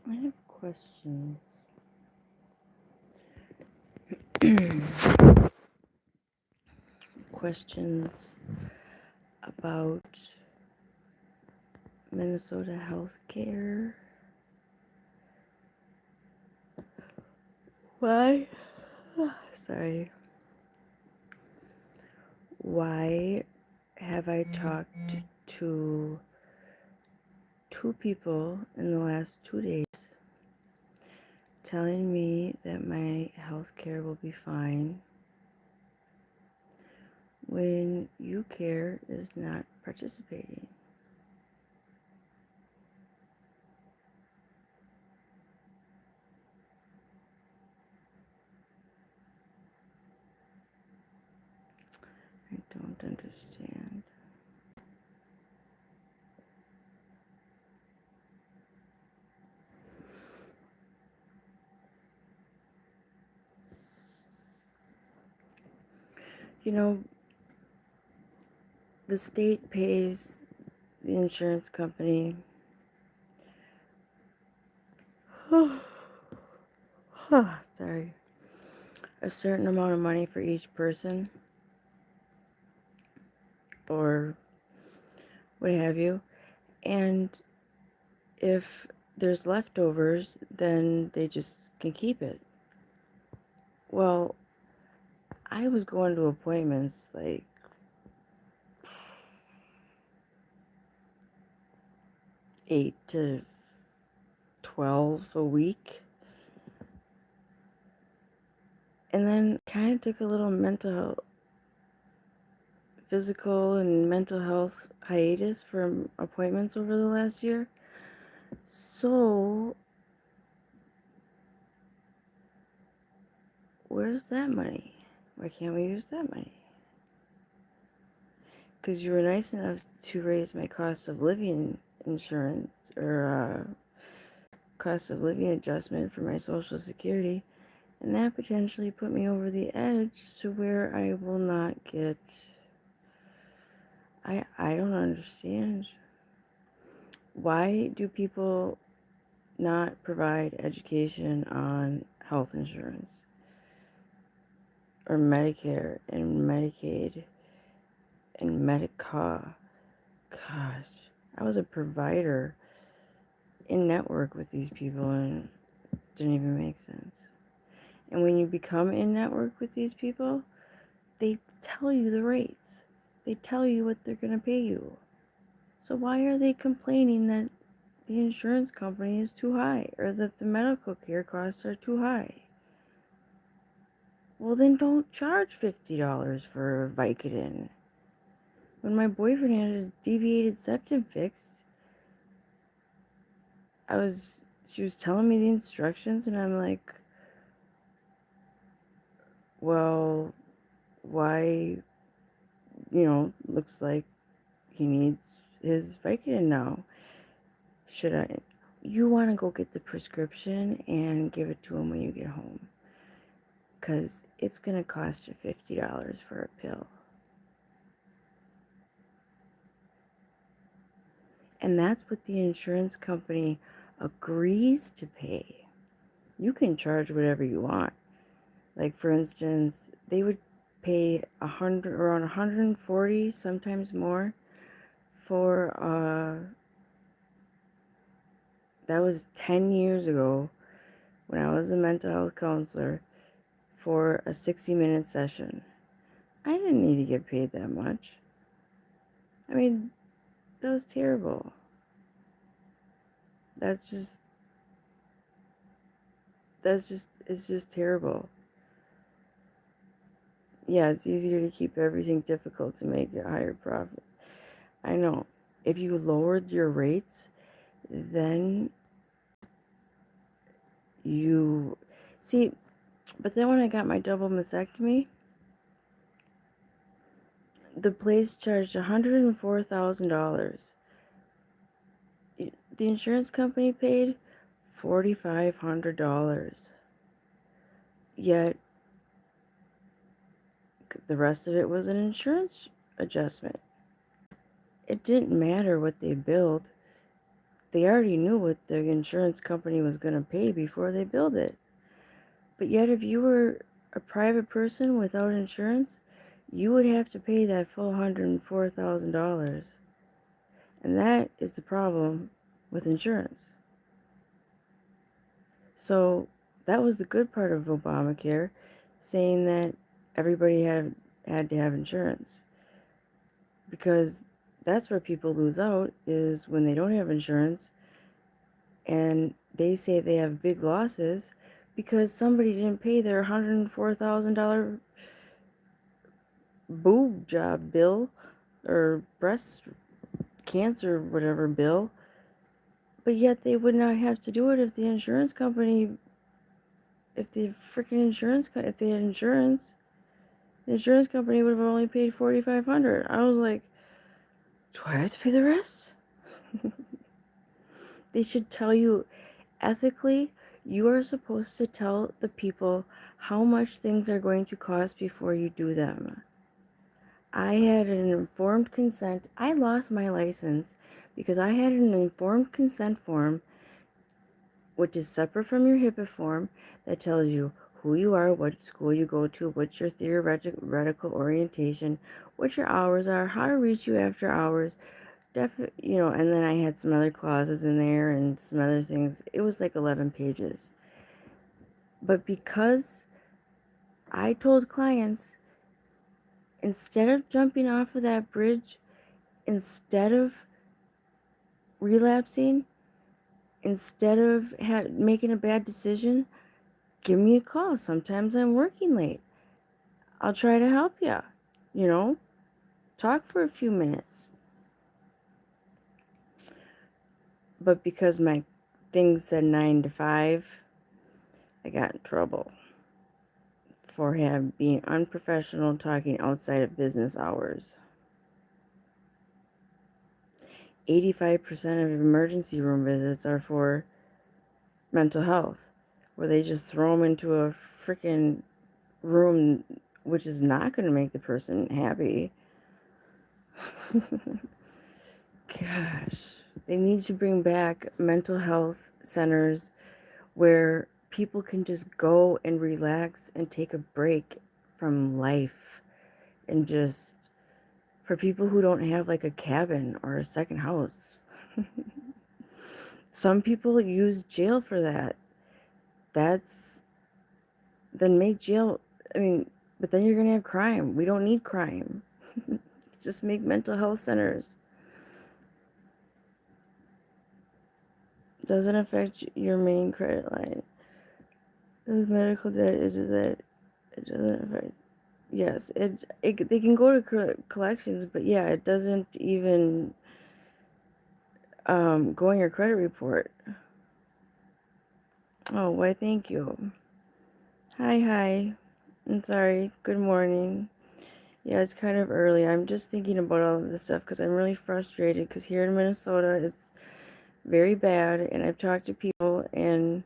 I have questions. Questions about Minnesota healthcare. Why? Sorry. Why have I talked to two people in the last 2 days telling me that my healthcare will be fine when UCare is not participating? I don't understand. You know, the state pays the insurance company sorry, a certain amount of money for each person or what have you. And if there's leftovers, then they just can keep it. Well, I was going to appointments like 8 to 12 a week. And then kind of took a little physical and mental health hiatus from appointments over the last year. So, where's that money? Why can't we use that money? Because you were nice enough to raise my cost of living insurance or cost of living adjustment for my Social Security, and that potentially put me over the edge to where I will not get. I don't understand. Why do people not provide education on health insurance or Medicare and Medicaid and Medicaid? Gosh, I was a provider in network with these people and it didn't even make sense. And when you become in network with these people, they tell you the rates. They tell you what they're going to pay you. So why are they complaining that the insurance company is too high or that the medical care costs are too high? Well, then don't charge $50 for Vicodin. When my boyfriend had his deviated septum fixed, she was telling me the instructions, and I'm like, well, why, looks like he needs his Vicodin now. Should I? You want to go get the prescription and give it to him when you get home. Because it's going to cost you $50 for a pill. And that's what the insurance company agrees to pay. You can charge whatever you want. Like, for instance, they would pay around 140, sometimes more, for that was 10 years ago when I was a mental health counselor, for a 60-minute session. I didn't need to get paid that much. I mean, that was terrible. It's just terrible. Yeah, it's easier to keep everything difficult to make a higher profit. I know. If you lowered your rates, then you see, but then when I got my double mastectomy, the place charged $104,000. The insurance company paid $4,500. Yet the rest of it was an insurance adjustment. It didn't matter what they billed. They already knew what the insurance company was going to pay before they billed it. But yet, if you were a private person without insurance, you would have to pay that full $104,000. And that is the problem with insurance. So that was the good part of Obamacare, saying that everybody had to have insurance. Because that's where people lose out, is when they don't have insurance and they say they have big losses because somebody didn't pay their $104,000 boob job bill or breast cancer whatever bill, but yet they would not have to do it if the insurance company, if the freaking insurance, if they had insurance, the insurance company would have only paid $4,500. I was like, do I have to pay the rest? They should tell you, ethically, you are supposed to tell the people how much things are going to cost before you do them. I had an informed consent. I lost my license because I had an informed consent form, which is separate from your HIPAA form, that tells you who you are, what school you go to, what's your theoretical orientation, what your hours are, how to reach you after hours, and then I had some other clauses in there and some other things. It was like 11 pages. But because I told clients, instead of jumping off of that bridge, instead of relapsing, instead of making a bad decision, give me a call. Sometimes I'm working late. I'll try to help you. Talk for a few minutes. But because my thing said 9 to 5, I got in trouble for being unprofessional, talking outside of business hours. 85% of emergency room visits are for mental health, where they just throw them into a freaking room, which is not going to make the person happy. Gosh, they need to bring back mental health centers where people can just go and relax and take a break from life, and just for people who don't have like a cabin or a second house. Some people use jail for that. Then make jail, but then you're going to have crime. We don't need crime. Just make mental health centers. Doesn't affect your main credit line. This medical debt is that it doesn't affect. Yes, they can go to collections, but yeah, it doesn't even go on your credit report. Oh, why? Thank you. Hi. I'm sorry. Good morning. Yeah, it's kind of early. I'm just thinking about all of this stuff because I'm really frustrated because here in Minnesota it's very bad, and I've talked to people and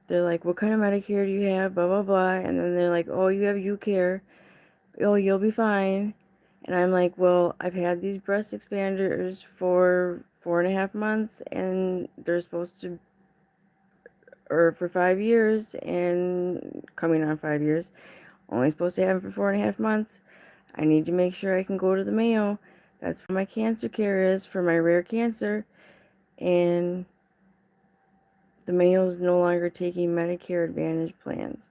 they're like, what kind of Medicare do you have? Blah, blah, blah. And then they're like, oh, you have UCare. Oh, you'll be fine. And I'm like, well, I've had these breast expanders for 4.5 months and they're supposed to, or for 5 years and coming on 5 years, only supposed to have them for 4.5 months. I need to make sure I can go to the Mayo. That's where my cancer care is for my rare cancer. And the Mayo is no longer taking Medicare Advantage plans.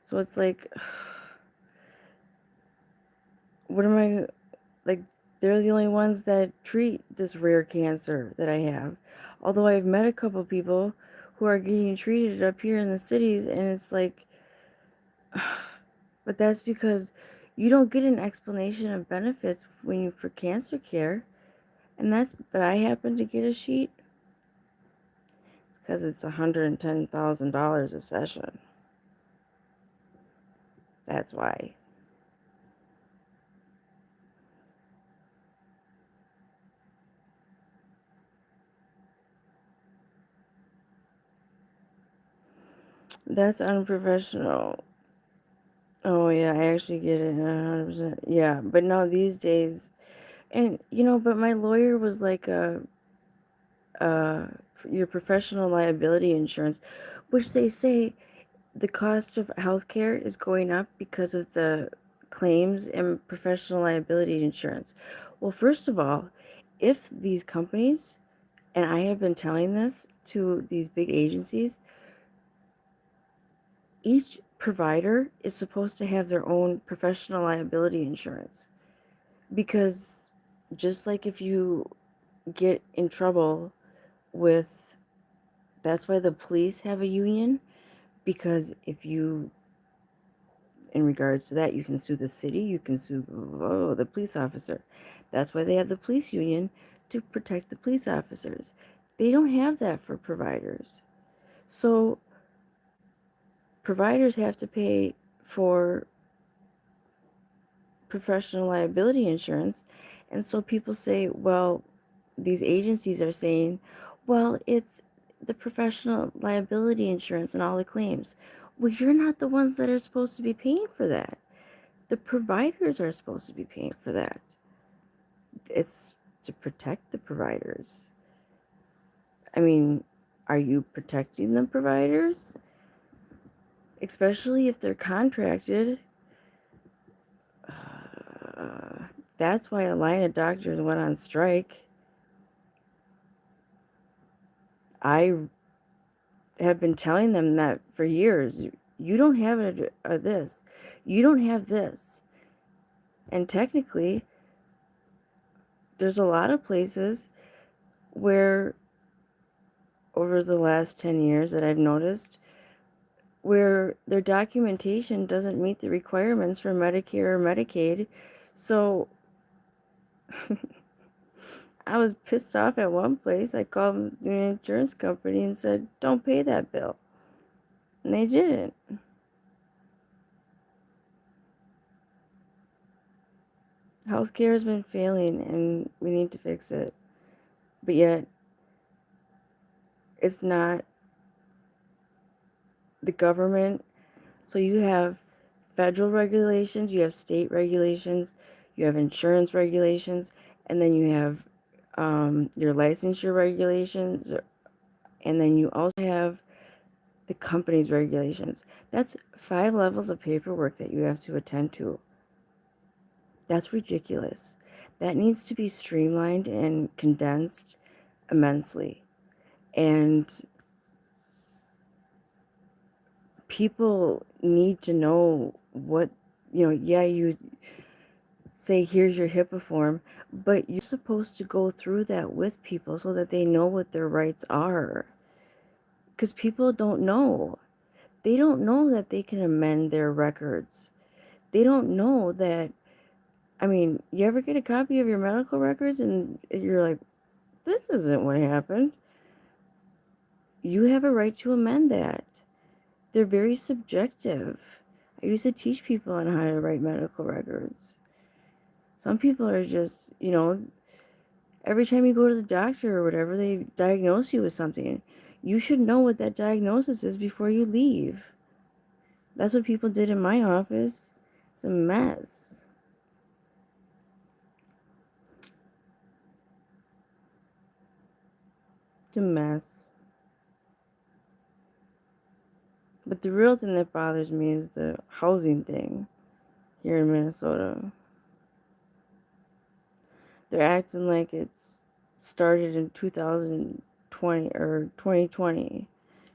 So it's like, what am I, like, they're the only ones that treat this rare cancer that I have. Although I've met a couple people who are getting treated up here in the cities, and it's like, but that's because you don't get an explanation of benefits for cancer care. But I happen to get a sheet. It's because it's $110,000 a session. That's why. That's unprofessional. Oh yeah, I actually get it 100%. Yeah, but no, these days, and but my lawyer was like your professional liability insurance, which they say the cost of healthcare is going up because of the claims and professional liability insurance. Well, first of all, if these companies, and I have been telling this to these big agencies, each provider is supposed to have their own professional liability insurance. Because just like if you get in trouble with, that's why the police have a union, because if you, in regards to that, you can sue the city, you can sue the police officer. That's why they have the police union, to protect the police officers. They don't have that for providers. So providers have to pay for professional liability insurance. And so people say, well, these agencies are saying, well, it's the professional liability insurance and all the claims. Well, you're not the ones that are supposed to be paying for that. The providers are supposed to be paying for that. It's to protect the providers. I mean, are you protecting the providers? Especially if they're contracted. That's why a line of doctors went on strike. I have been telling them that for years. You don't have this. You don't have this. And technically, there's a lot of places where, over the last 10 years that I've noticed, where their documentation doesn't meet the requirements for Medicare or Medicaid. So I was pissed off at one place. I called the insurance company and said, don't pay that bill. And they didn't. Healthcare has been failing and we need to fix it. But yet, it's not the government. So you have federal regulations, you have state regulations, you have insurance regulations, and then you have your licensure regulations, and then you also have the company's regulations. That's 5 levels of paperwork that you have to attend to. That's ridiculous. That needs to be streamlined and condensed immensely. And people need to know what, yeah, you say, here's your HIPAA form, but you're supposed to go through that with people so that they know what their rights are. Because people don't know. They don't know that they can amend their records. They don't know that, I mean, you ever get a copy of your medical records and you're like, this isn't what happened. You have a right to amend that. They're very subjective. I used to teach people on how to write medical records. Some people are just, every time you go to the doctor or whatever, they diagnose you with something. You should know what that diagnosis is before you leave. That's what people did in my office. It's a mess. It's a mess. But the real thing that bothers me is the housing thing here in Minnesota. They're acting like it's started in 2020 or 2020.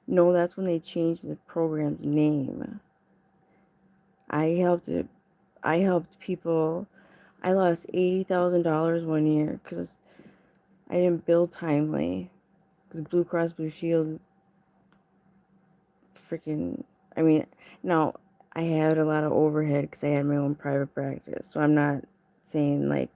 No, that's when they changed the program's name. I helped it. I helped people. I lost $80,000 one year because I didn't bill timely. Because Blue Cross Blue Shield freaking. I mean, now I had a lot of overhead because I had my own private practice. So I'm not saying like.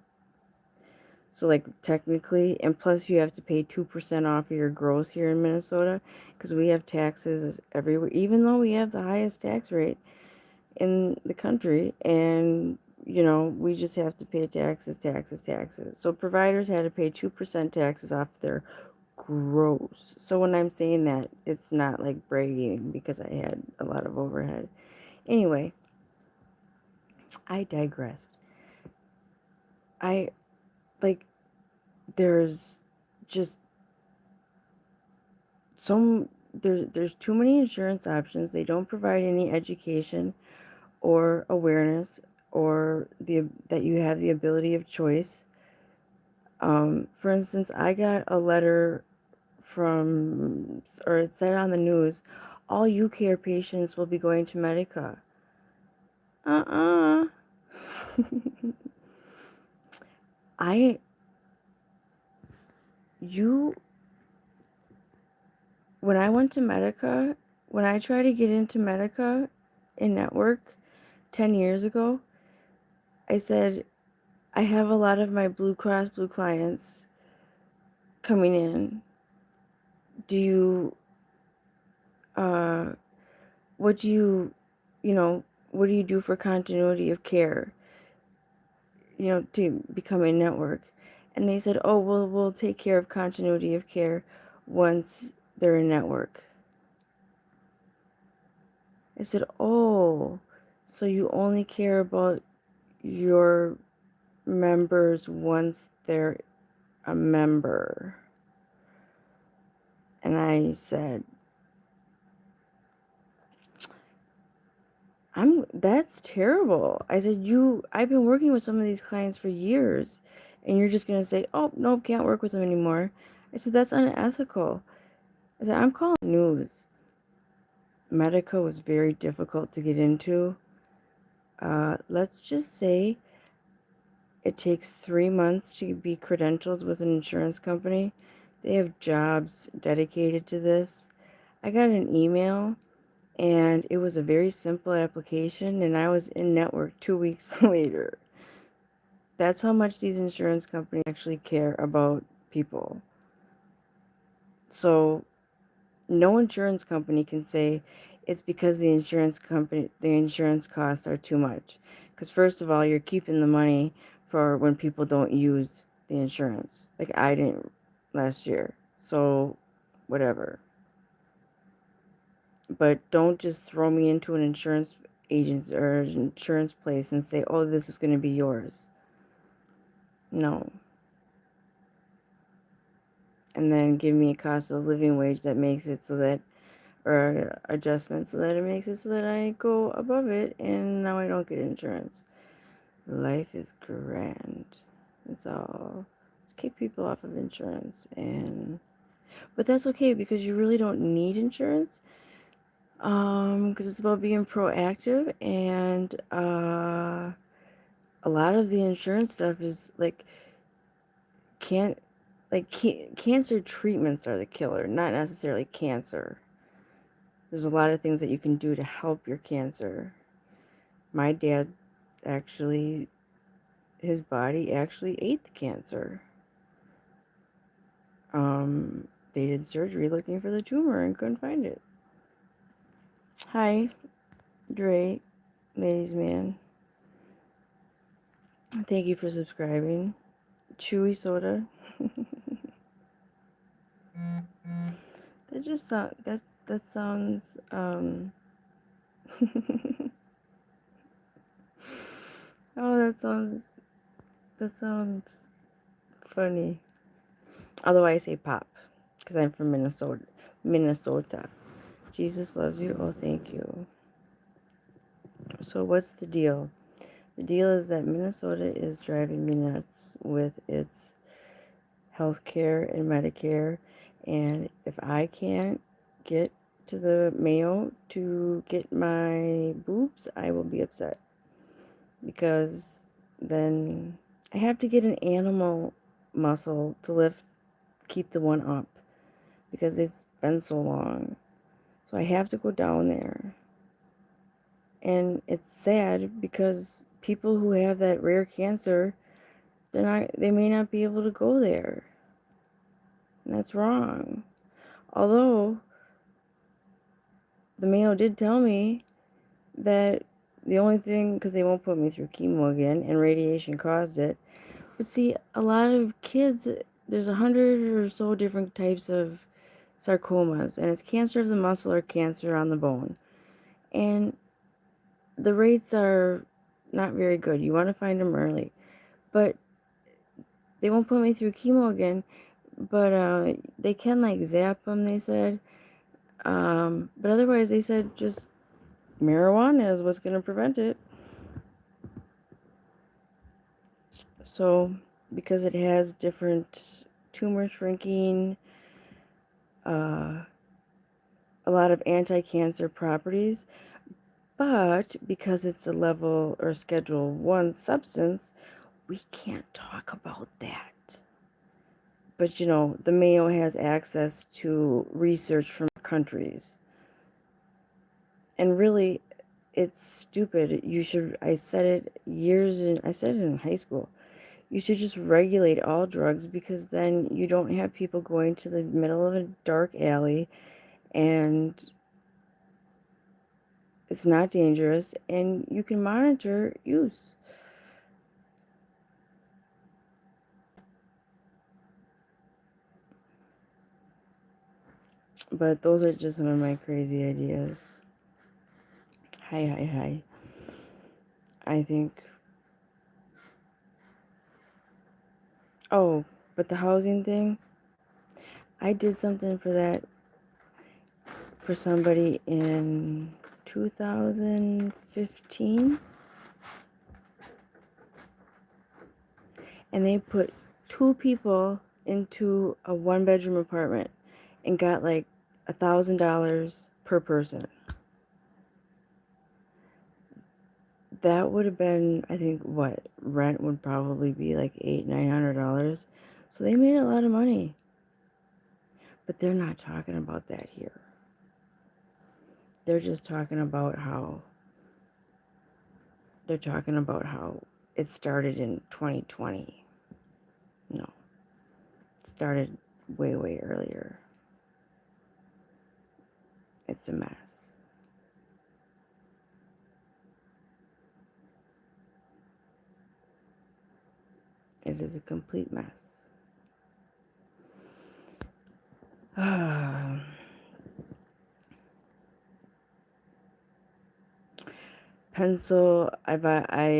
So like technically, and plus you have to pay 2% off of your gross here in Minnesota because we have taxes everywhere. Even though we have the highest tax rate in the country, and we just have to pay taxes. So providers had to pay 2% taxes off their gross. So when I'm saying that, it's not like bragging because I had a lot of overhead. Anyway, I digressed. I like there's just there's too many insurance options. They don't provide any education or awareness or that you have the ability of choice. For instance, I got a letter or it said on the news, all UCare patients will be going to Medica. Uh-uh. When I went to Medica, when I tried to get into Medica in network 10 years ago, I said, I have a lot of my Blue Cross Blue clients coming in. Do you, what do you, what do you do for continuity of care, to become a network? And they said, oh, we'll take care of continuity of care once they're in network. I said, oh, so you only care about your members once they're a member. And I said, that's terrible. I said, I've been working with some of these clients for years, and you're just going to say, oh, nope, can't work with them anymore. I said, that's unethical. I said, I'm calling news. Medica was very difficult to get into. Let's just say it takes 3 months to be credentialed with an insurance company. They have jobs dedicated to this. I got an email, and it was a very simple application, and I was in network 2 weeks later. That's how much these insurance companies actually care about people. So no insurance company can say it's because the insurance costs are too much. Because first of all, you're keeping the money for when people don't use the insurance. Like I didn't last year. So whatever. But don't just throw me into an insurance agency or an insurance place and say, oh, this is going to be yours. No. And then give me a cost of living wage that makes it so that, or adjustment so that it makes it so that I go above it and now I don't get insurance. Life is grand. That's all. Let's kick people off of insurance, but that's okay because you really don't need insurance. Because it's about being proactive, and a lot of the insurance stuff is like cancer treatments are the killer, not necessarily cancer. There's a lot of things that you can do to help your cancer. My dad actually, his body actually ate the cancer. They did surgery looking for the tumor and couldn't find it. Hi, Dre, ladies man. Thank you for subscribing. Chewy soda. That sounds oh, that sounds funny. Although I say pop because I'm from Minnesota. Jesus loves you. Oh, thank you. So what's the deal? The deal is that Minnesota is driving me nuts with its healthcare and Medicare, and if I can't get to the Mayo to get my boobs, I will be upset, because then I have to get an animal muscle to keep the one up, because it's been so long. So I have to go down there. And it's sad because people who have that rare cancer, they may not be able to go there. And that's wrong. Although the Mayo did tell me that the only thing, because they won't put me through chemo again, and radiation caused it. But see, a lot of kids, there's 100 or so different types of sarcomas, and it's cancer of the muscle or cancer on the bone. And the rates are not very good. You want to find them early. But they won't put me through chemo again But they can like zap them, they said. But otherwise, they said just marijuana is what's going to prevent it. So, because it has different tumor shrinking, uh, a lot of anti-cancer properties, but because it's a level or Schedule 1 substance, we can't talk about that. But you know, the Mayo has access to research from countries. And really, it's stupid. I said it I said it in high school. You should just regulate all drugs, because then you don't have people going to the middle of a dark alley, and it's not dangerous, and you can monitor use. But those are just some of my crazy ideas. Hi. I think, oh, but the housing thing, I did something for that for somebody in 2015, and they put 2 people into a 1-bedroom apartment and got like $1,000 per person. That would have been, I think, what rent would probably be like $800-900. So they made a lot of money, but they're not talking about that here. They're just talking about how it started in 2020. No, it started way earlier. It's a mess. It is a complete mess. I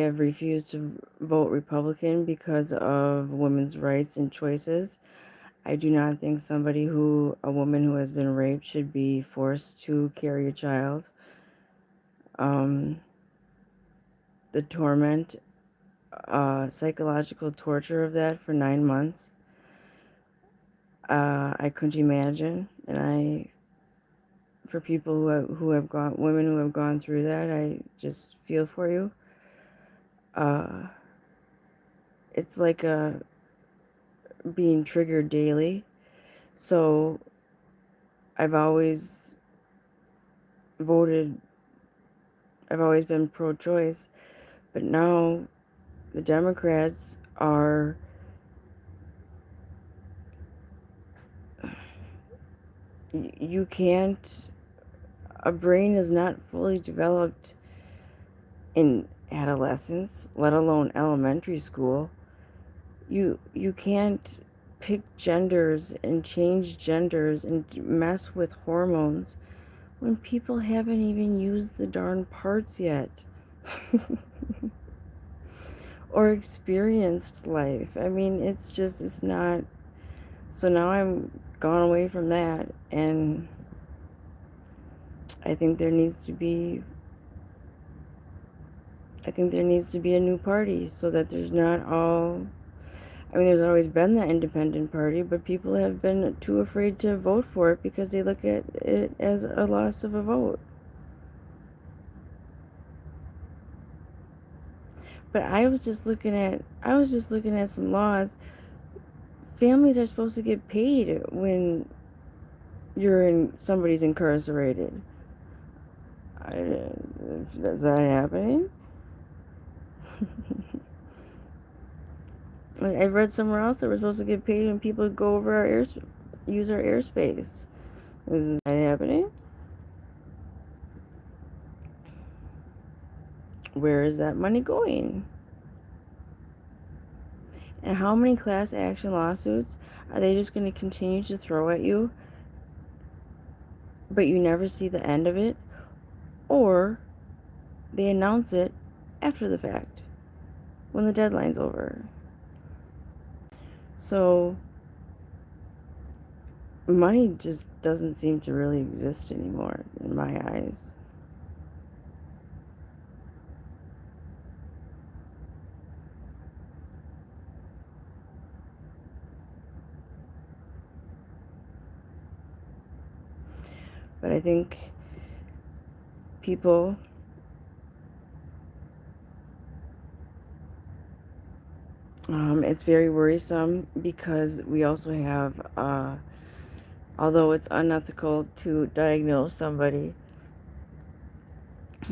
have refused to vote Republican because of women's rights and choices. I do not think a woman who has been raped should be forced to carry a child. The torment, psychological torture of that for 9 months, I couldn't imagine. And for people women who have gone through that, I just feel for you. It's like being triggered daily. So I've always voted, I've always been pro-choice, but now the Democrats are, you can't, a brain is not fully developed in adolescence, let alone elementary school. You can't pick genders and change genders and mess with hormones when people haven't even used the darn parts yet. Or experienced life. I mean, it's not. So now I'm gone away from that, and I think there needs to be a new party, so that there's not all, I mean, there's always been that independent party, but people have been too afraid to vote for it because they look at it as a loss of a vote. But I was just looking at some laws. Families are supposed to get paid when somebody's incarcerated. Is that happening? I read somewhere else that we're supposed to get paid when people go over use our airspace. Is that happening? Where is that money going? And how many class action lawsuits are they just going to continue to throw at you, but you never see the end of it? Or they announce it after the fact, when the deadline's over. So money just doesn't seem to really exist anymore in my eyes. But I think people it's very worrisome because we also have although it's unethical to diagnose somebody,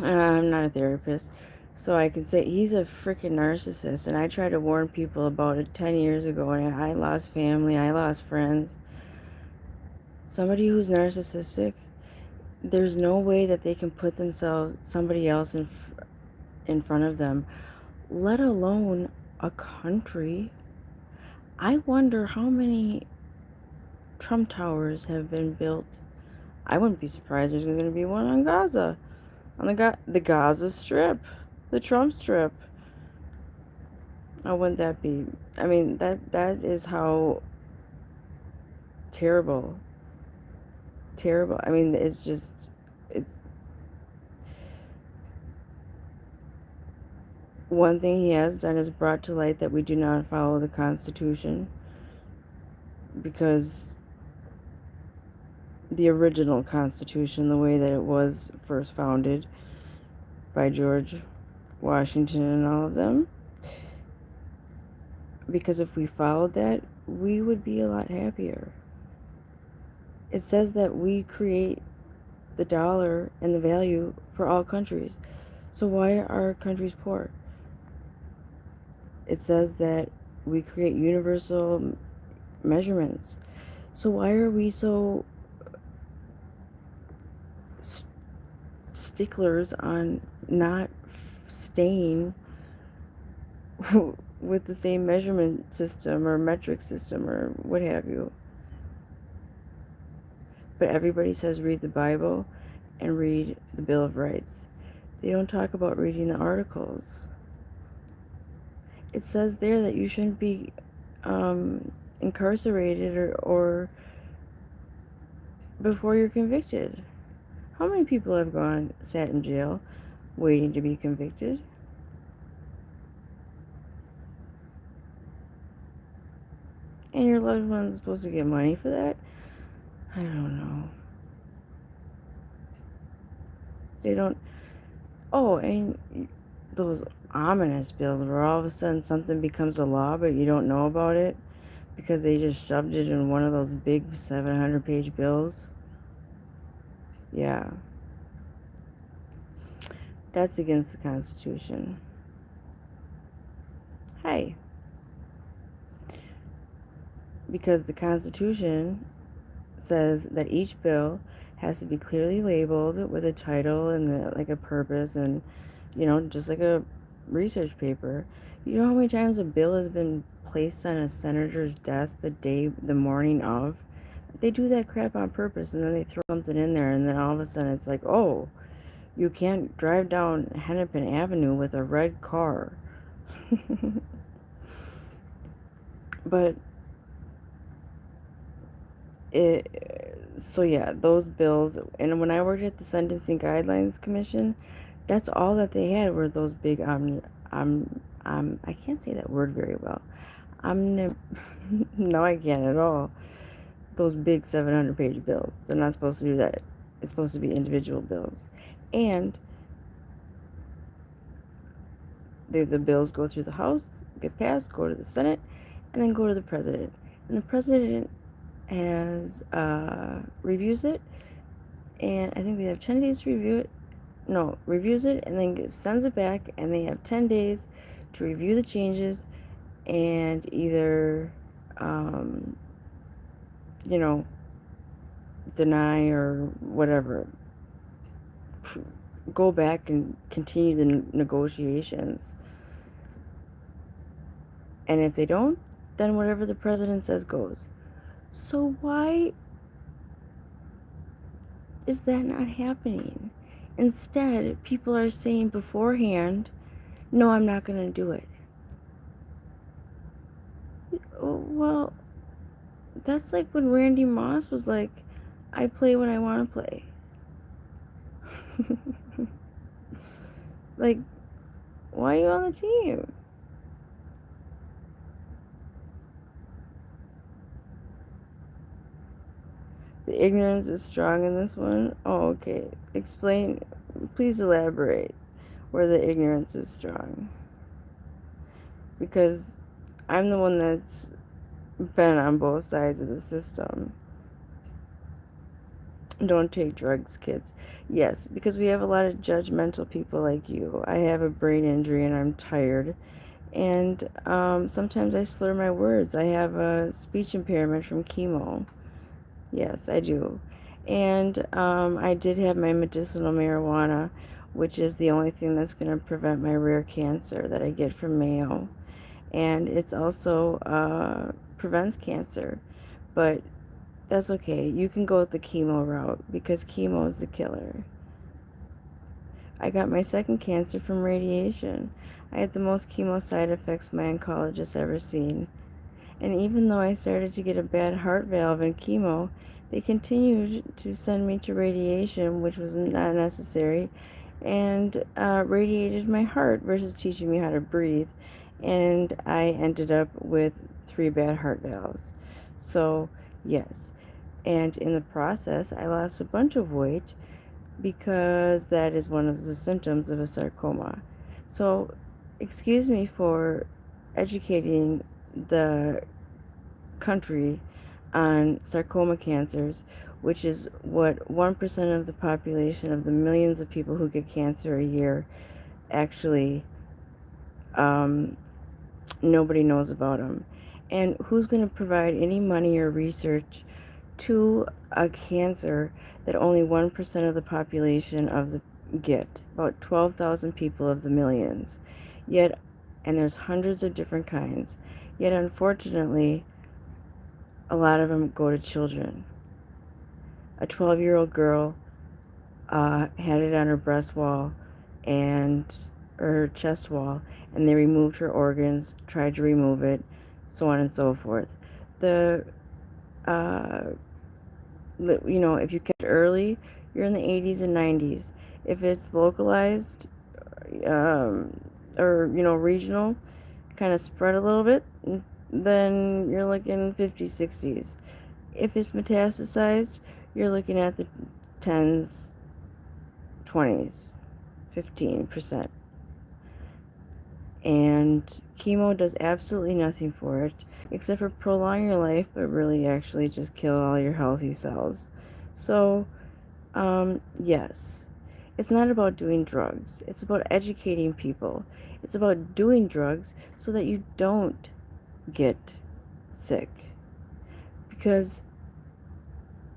I'm not a therapist, so I can say he's a freaking narcissist, and I tried to warn people about it 10 years ago, and I lost family, I lost friends. Somebody who's narcissistic, there's no way that they can put somebody else in front of them, let alone a country. I wonder how many Trump towers have been built. I wouldn't be surprised there's going to be one on Gaza, on the Gaza Strip, the Trump Strip. How wouldn't that be? I mean, that is how terrible, terrible. I mean, it's one thing he has done is brought to light that we do not follow the Constitution, because the original Constitution, the way that it was first founded by George Washington and all of them, because if we followed that, we would be a lot happier. It says that we create the dollar and the value for all countries. So why are countries poor? It says that we create universal measurements. So why are we so sticklers on not staying with the same measurement system or metric system or what have you? But everybody says read the Bible and read the Bill of Rights. They don't talk about reading the articles. It says there that you shouldn't be incarcerated or before you're convicted. How many people have sat in jail waiting to be convicted? And your loved one's supposed to get money for that? I don't know. They don't. Oh, and those ominous bills where all of a sudden something becomes a law but you don't know about it because they just shoved it in one of those big 700-page bills. Yeah. That's against the Constitution. Hey. Because the Constitution says that each bill has to be clearly labeled with a title and like a purpose and, just like a research paper. You know how many times a bill has been placed on a senator's desk the morning of? They do that crap on purpose, and then they throw something in there, and then all of a sudden it's like, oh, you can't drive down Hennepin Avenue with a red car. But so yeah, those bills, and when I worked at the Sentencing Guidelines Commission, that's all that they had were those big I can't say that word very well. No, I can't at all. Those big 700-page bills. They're not supposed to do that. It's supposed to be individual bills. And the bills go through the House, get passed, go to the Senate, and then go to the President. And the President reviews it, and I think they have 10 days to review it. No, reviews it and then sends it back, and they have 10 days to review the changes and either, deny or whatever. Go back and continue the negotiations. And if they don't, then whatever the president says goes. So why is that not happening? Instead, people are saying beforehand, no, I'm not going to do it. Well, That's like when Randy Moss was like, I play when I want to play. Like, why are you on the team? The ignorance is strong in this one. Oh, okay. Explain. Please elaborate where the ignorance is strong. Because I'm the one that's been on both sides of the system. Don't take drugs, kids. Yes, because we have a lot of judgmental people like you. I have a brain injury and I'm tired. And sometimes I slur my words. I have a speech impairment from chemo. Yes, I do. And I did have my medicinal marijuana, which is the only thing that's going to prevent my rare cancer that I get from Mayo. And it's also prevents cancer. But that's okay. You can go with the chemo route because chemo is the killer. I got my second cancer from radiation. I had the most chemo side effects my oncologist ever seen. And even though I started to get a bad heart valve and chemo, they continued to send me to radiation, which was not necessary, and radiated my heart versus teaching me how to breathe. And I ended up with 3 bad heart valves. So, yes. And in the process, I lost a bunch of weight because that is one of the symptoms of a sarcoma. So, excuse me for educating the country on sarcoma cancers, which is what 1% of the population of the millions of people who get cancer a year actually, nobody knows about them. And who's going to provide any money or research to a cancer that only 1% of the population of the get, about 12,000 people of the millions. Yet, and there's hundreds of different kinds. Yet, unfortunately, a lot of them go to children. A 12-year-old girl had it on her breast wall and her chest wall, and they removed her organs, tried to remove it, so on and so forth. The uh, if you catch it early, you're in the 80s and 90s. If it's localized, or regional, kind of spread a little bit, then you're looking 50s, 60s. If it's metastasized, you're looking at the 10s, 20s, 15%. And chemo does absolutely nothing for it except for prolong your life, but really actually just kill all your healthy cells. So, yes, it's not about doing drugs, it's about educating people. It's about doing drugs so that you don't get sick. Because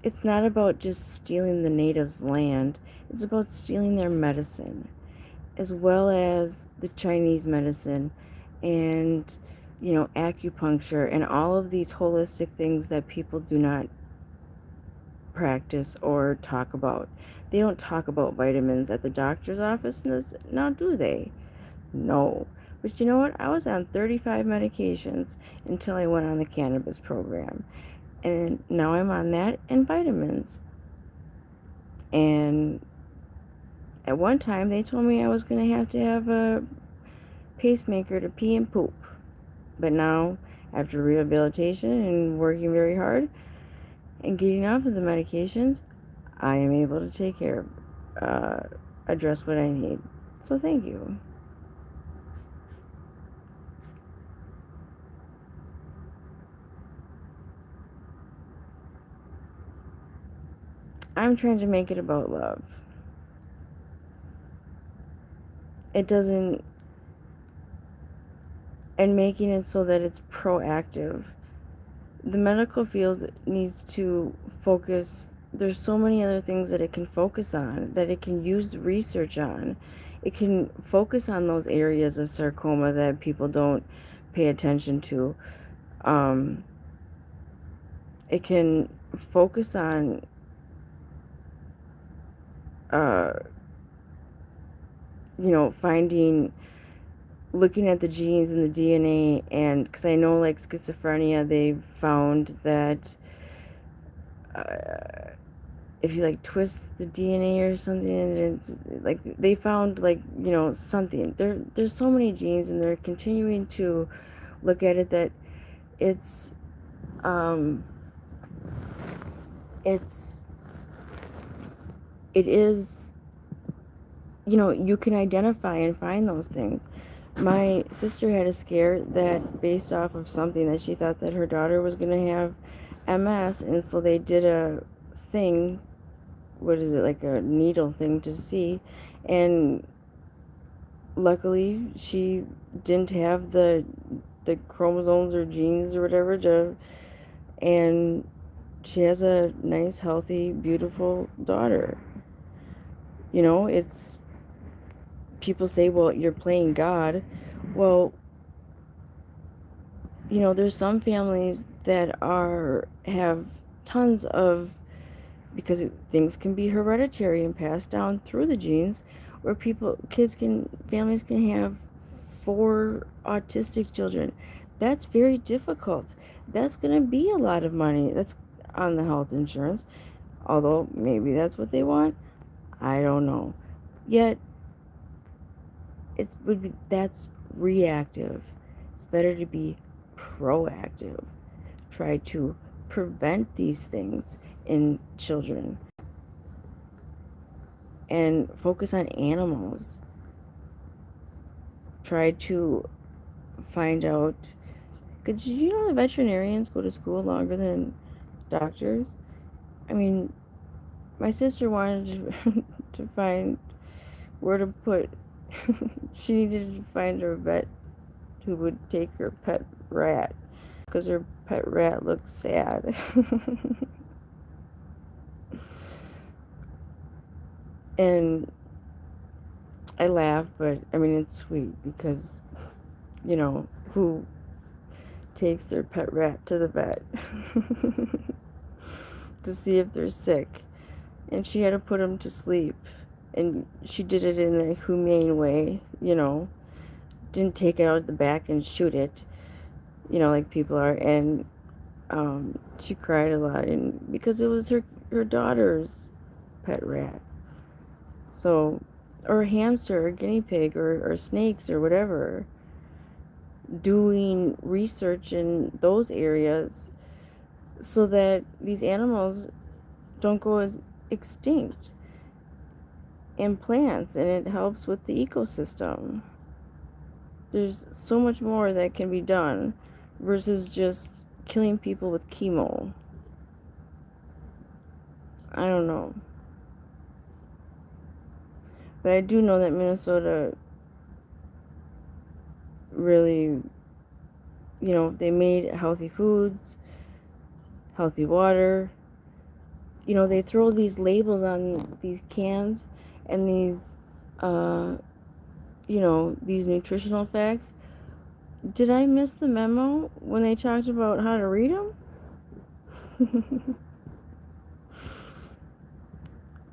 it's not about just stealing the natives' land, it's about stealing their medicine, as well as the Chinese medicine and, acupuncture and all of these holistic things that people do not practice or talk about. They don't talk about vitamins at the doctor's office now, do they? No. But you know what? I was on 35 medications until I went on the cannabis program. And now I'm on that and vitamins. And at one time, they told me I was going to have a pacemaker to pee and poop. But now, after rehabilitation and working very hard and getting off of the medications, I am able to take care of, address what I need. So thank you. I'm trying to make it about love. It doesn't, and making it so that it's proactive. The medical field needs to focus. There's so many other things that it can focus on, that it can use research on. It can focus on those areas of sarcoma that people don't pay attention to. Um, it can focus on finding looking at the genes and the DNA, and because I know like schizophrenia, they found that if you like twist the DNA or something, it's like they found like, something. There's so many genes, and they're continuing to look at it, that it's um it's it is, you can identify and find those things. My sister had a scare that based off of something that she thought that her daughter was going to have MS, and so they did a thing, what is it, like a needle thing to see, and luckily she didn't have the chromosomes or genes or whatever and she has a nice, healthy, beautiful daughter. It's, people say, well, you're playing God. Well, there's some families that have tons of, because things can be hereditary and passed down through the genes, where families can have 4 autistic children. That's very difficult. That's going to be a lot of money. That's on the health insurance. Although maybe that's what they want. I don't know. Yet that's reactive. It's better to be proactive. Try to prevent these things in children and focus on animals. Try to find out, because did you know that veterinarians go to school longer than doctors? I mean, my sister wanted to find where to put, she needed to find a vet who would take her pet rat, because her pet rat looked sad. And I laugh, but I mean, it's sweet because, who takes their pet rat to the vet to see if they're sick? And she had to put him to sleep. And she did it in a humane way, didn't take it out of the back and shoot it, like people are. And she cried a lot, and because it was her daughter's pet rat. So, or a hamster, or guinea pig, or snakes, or whatever. Doing research in those areas so that these animals don't go as extinct, and plants, and it helps with the ecosystem. There's so much more that can be done versus just killing people with chemo. I don't know. But I do know that Minnesota really, they made healthy foods, healthy water. They throw these labels on these cans and these nutritional facts. Did I miss the memo when they talked about how to read them?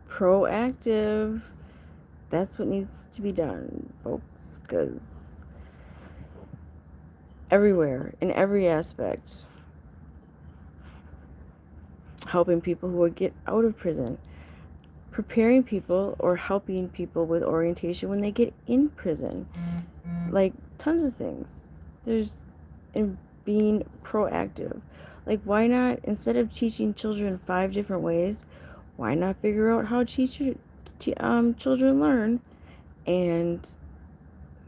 Proactive. That's what needs to be done, folks, because everywhere, in every aspect, helping people who would get out of prison, preparing people or helping people with orientation when they get in prison, like tons of things. And being proactive. Like, why not, instead of teaching children 5 different ways, why not figure out how children learn? And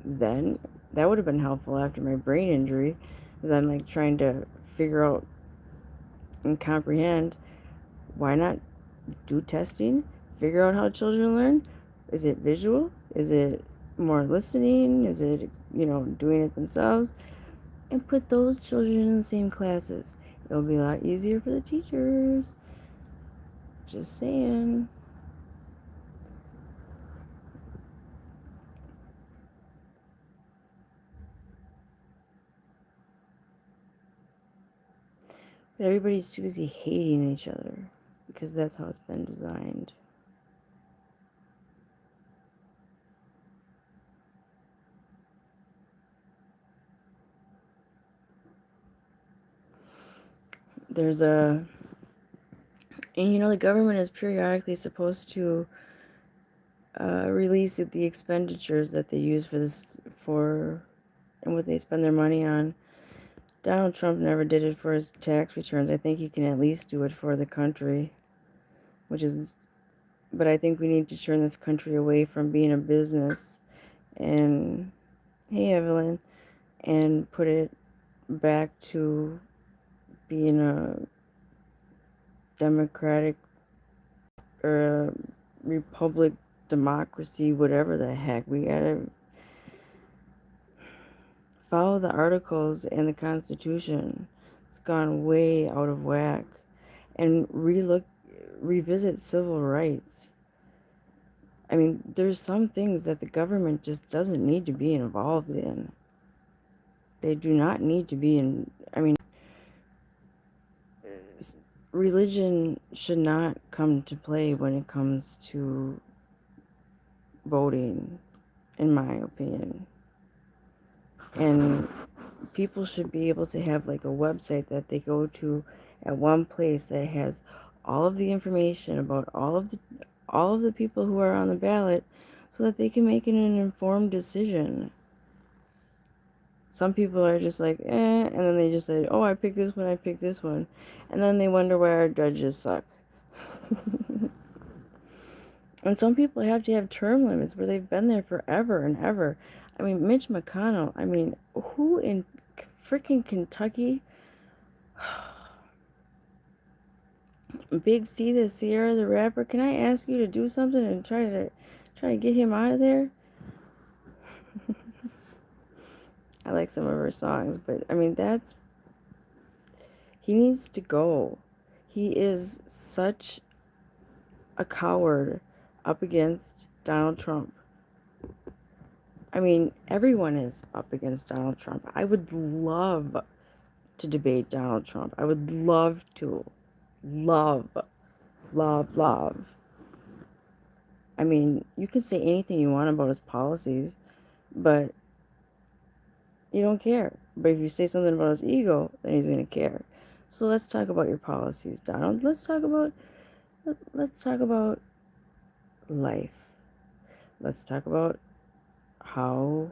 then that would have been helpful after my brain injury, because I'm like trying to figure out and comprehend. Why not do testing, figure out how children learn? Is it visual? Is it more listening? Is it, doing it themselves? And put those children in the same classes. It'll be a lot easier for the teachers. Just saying. But everybody's too busy hating each other, because that's how it's been designed. there's a, and you know, the government is periodically supposed to release the expenditures that they use for this, for, and what they spend their money on. Donald Trump never did it for his tax returns. I think he can at least do it for the country, which is, but I think we need to turn this country away from being a business and, hey Evelyn, and put it back to being a democratic or a republic, democracy, whatever the heck. We gotta follow the articles and the Constitution. It's gone way out of whack. And revisit civil rights. I mean, there's some things that the government just doesn't need to be involved in. They do not need to be in, I mean, religion should not come to play when it comes to voting, in my opinion. And people should be able to have like a website that they go to at one place that has all of the information about all of the people who are on the ballot, so that they can make an informed decision. Some people are just like, and then they just say, oh, I picked this one, I picked this one. And then they wonder why our judges suck. And some people have to have term limits where they've been there forever and ever. I mean, Mitch McConnell, I mean, who in freaking Kentucky? Big C, the Sierra, the rapper, can I ask you to do something and try to get him out of there? I like some of her songs, but I mean, he needs to go. He is such a coward up against Donald Trump. I mean, everyone is up against Donald Trump. I would love to debate Donald Trump. I would love to. Love. Love, love. I mean, you can say anything you want about his policies, but you don't care. But if you say something about his ego, then he's going to care. So let's talk about your policies, Donald. Let's talk about life. Let's talk about how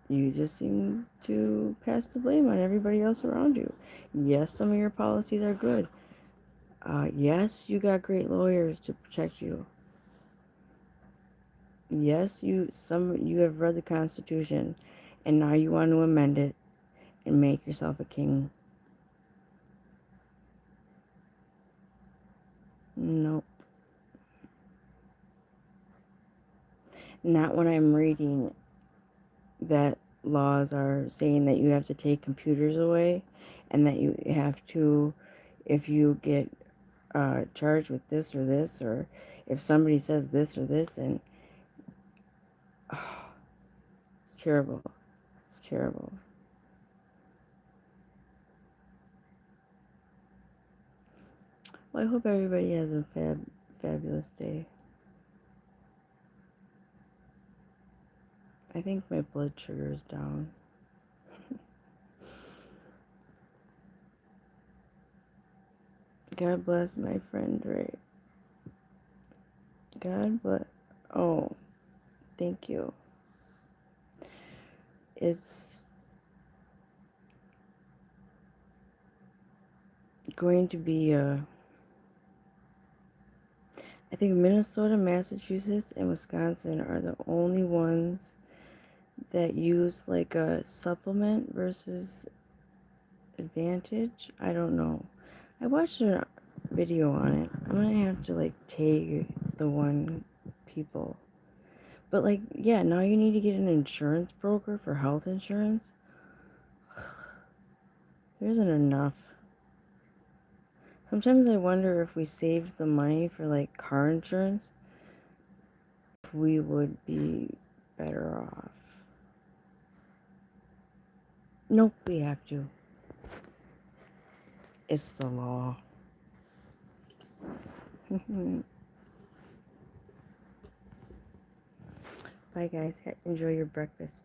you just seem to pass the blame on everybody else around you. Yes, some of your policies are good. Yes, you got great lawyers to protect you. Yes, you have read the Constitution, and now you want to amend it and make yourself a king. Nope. Not when I'm reading that laws are saying that you have to take computers away, and that you have to, if you get charged with this or this, or if somebody says this or this, and it's terrible. It's terrible. Well, I hope everybody has a fabulous day. I think my blood sugar is down. God bless my friend Ray. God bless. Oh, thank you. It's going to be I think Minnesota, Massachusetts, and Wisconsin are the only ones that use like a supplement versus advantage. I don't know. I watched a video on it. I'm gonna have to like tag the one people. But like, yeah, now you need to get an insurance broker for health insurance. There isn't enough. Sometimes I wonder if we saved the money for like car insurance, if we would be better off. Nope, we have to. It's the law. Bye guys, enjoy your breakfast.